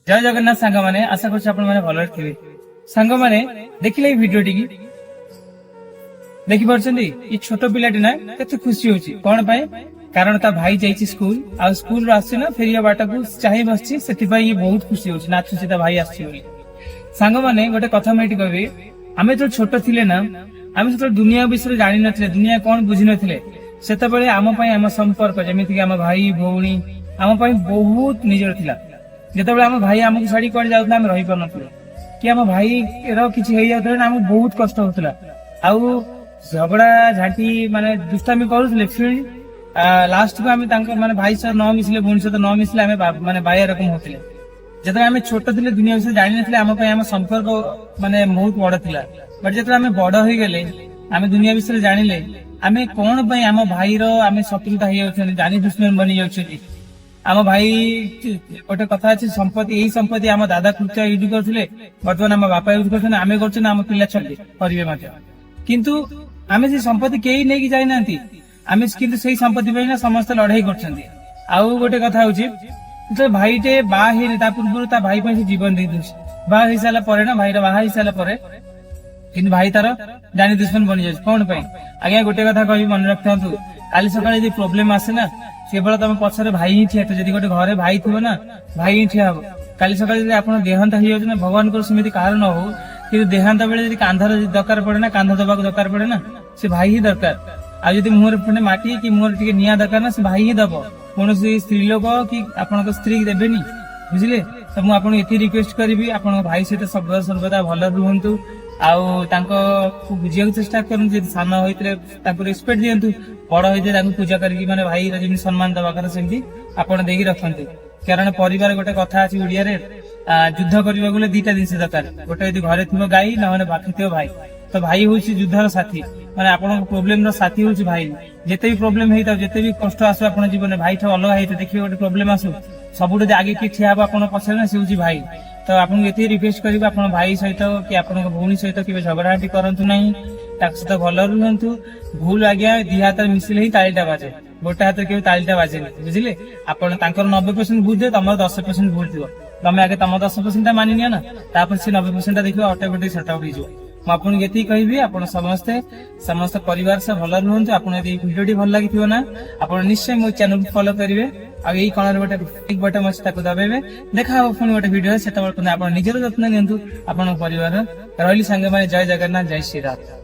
जय जगन्नाथ सांग मैंने आशा कर भल थे सांग मैंने देखिले भिडियोटी देखी पार्टी ये छोट पिलाटी ना केते खुशी होची कौन पाए कारण ता भाई जाइए स्कूल आ स्कूल आसी ना फेरिया बाट को चाहे बसची से बहुत खुशी होची नाचुची ता भाई आसी सांग मैंने गोटे कथा मुझे कहबी आमे जो छोट थिले ना आमे तो दुनिया विषय जानी नथिले दुनिया कौन बुझी नथिले सेतबेले आम पई आम संपर्क जेमिति आम भाई भौणी आम पई बहुत निजर थिला जेतबेले आम भाई आमको छाड़ी कुआडे जाउतला आम रही पार नथिले कि आम भाई रो किछि हेइ जाउतला आम बहुत कष्ट होतला आउ झगड़ा झाटी माने दुष्टामी करूथले फिर लास्ट को आम माने भाई सह न मिसले भौणी सह न मिसले आम माने बाया रकम होतले जब आम छोट थे दुनिया विषय जानी नथिले आम पई आम संपर्क माने बहुत बड़ थिला बट जब आम बड़ हो गले आम दुनिया विषय जानिले आम कौन पई आम भाई रो आम शत्रुता हो जाउछन जानी दुश्मन बनी जाउछन आम भाई गोटे कथा अच्छे संपत्ति यही संपत्ति आम दादा खुर्चा यूज करते बर्तमान आम बापा यूज करते आम कर आम पिला छे करेंगे किंतु आम से संपत्ति कई नहीं जाना आम किंतु से संपत्ति समस्त लड़ाई कर गोटे कथा हूँ भाईटे बाहर पूर्व भाई से जीवन दे दूसरी बाहा हो सारा ना भाई बाहा हो सारा कि भाई तार जानी दुश्मन बनी जाए कौन आज्ञा गोटे कथा कह मन रखता काली सकाଳେ प्रोब्लेम आसे ना केवल तुम पछरे भाई ही ठिया जब गोटे घरे भाई थो ना भाई ही ठिया हम काली सकाଳେ आप देहांत हो जाए भगवान को सेमती कहार न हो कि देहांत बेले कांधर दरकार पड़े ना कांध दबा दरकार पड़े ना से भाई ही दरकार आज मुहर पुणे माटी कि मुहर टे निया दरकार ना से भाई ही दब कौन स्त्री लोक कि आप स्त्री देवेनि बुझे तो मुझे रिक्वेस्ट करी आप भाई सहित सब सर्वदा भल रुहतु बुझा चेष्टा करूँ सान होते रेस्पेक्ट दिंतु बड़ होते पूजा करके माने भाई जमी सम्मान दवा कथा सेमती आपड़ दे रखते कारण परिवार गोटे कथा अच्छी ओडिया युद्ध करने दीटा जिन दरकार गोटे यदि घरे थी गाई ना बाकी थो भाई तो भाई हूँ युद्धर साथी माने आप प्रोब्लेम साथी हूँ भाई जिते भी प्रोब्लेम होता है जिते भी कष्ट आसू आप जीवन भाई ठू अलग होते देखिए गोटे प्रोब्लेम आसू सब आगे किए ठिया आप पछाड़े ना सी हूँ भाई तो आपको ये रिक्वेस्ट करेंगे आप भाई सहित कि आप भौणी सहित केवल झगड़ाझाटी करूँ ना सहित भल रुहतु भूल आज्ञा दी हाथ मिसिले ही तालीटा बाजे गोटे हाथ के तालीटा बाजे बुझे आप 90% भूल दे तुम 10% भूल थी तुम आगे तुम 10% मानि निया ना से 90% देखिए ऑटोमेटिक सट आउट हो आपको ये कहि आप समस्त परिवार से भल रुहतु आप भिडियो भल लगी ना आप निश्चय मो चैनल को फॉलो करेंगे आई कण गोटे बटन अच्छे दबाइबे देखा पुणी गोटे भिडियो से निजर जत्न नियंतु आप परिवार रही सांगे जय जगन्नाथ जय श्री राम।